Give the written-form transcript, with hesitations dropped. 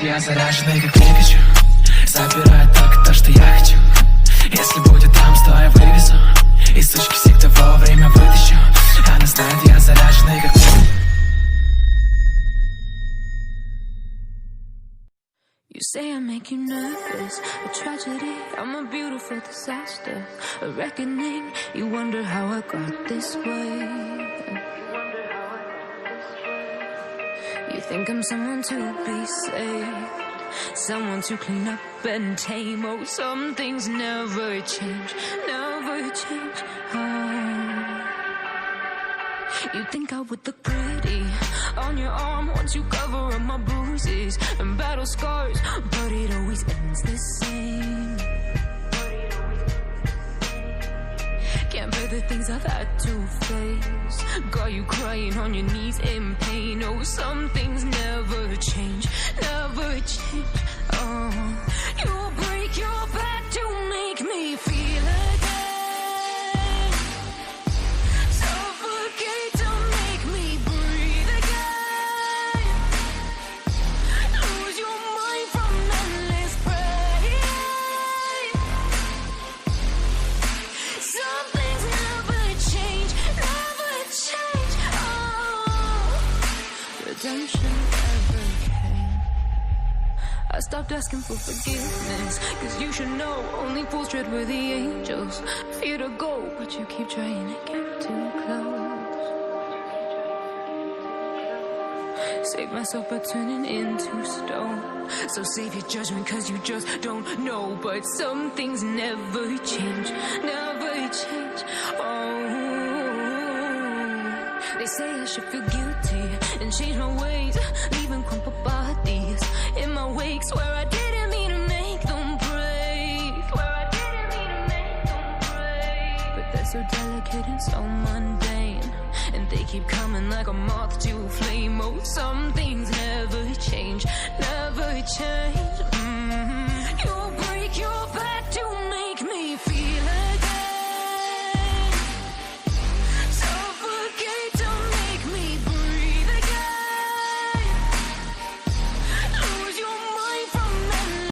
Я заряженный как Пикачу, забираю только то, что я хочу. Если будет там, то я вывезу, и сучки всегда вовремя вытащу. Она знает, я заряженный как Пикачу. You say I make you nervous, a tragedy, I'm a beautiful disaster, a reckoning, you wonder how I got this way. You think I'm someone to be saved, someone to clean up and tame. Oh, some things never change, never change. Oh. You think I would look pretty on your arm once you cover up my bruises and battle scars, but it always ends the same. Can't bear the things I've had to face, got you crying on your knees in pain. Oh, some things never change, never change. Oh, you break your back to make me feel again, suffocate to make me breathe again, lose your mind from endless pain. Some things never change, never change. Oh, redemption never came. I stopped asking for forgiveness, cause you should know only fools tread where the angels fear to go, but you keep trying to get too close. Save myself by turning into stone, so save your judgment cause you just don't know. But some things never change, never change. Oh, they say I should feel guilty and change my ways, leaving crumpled bodies in my wake. Swear I didn't mean to make them break, swear I didn't mean to make them break. But they're so delicate and so mundane, and they keep coming like a moth to a flame. Oh, some things never change, never change.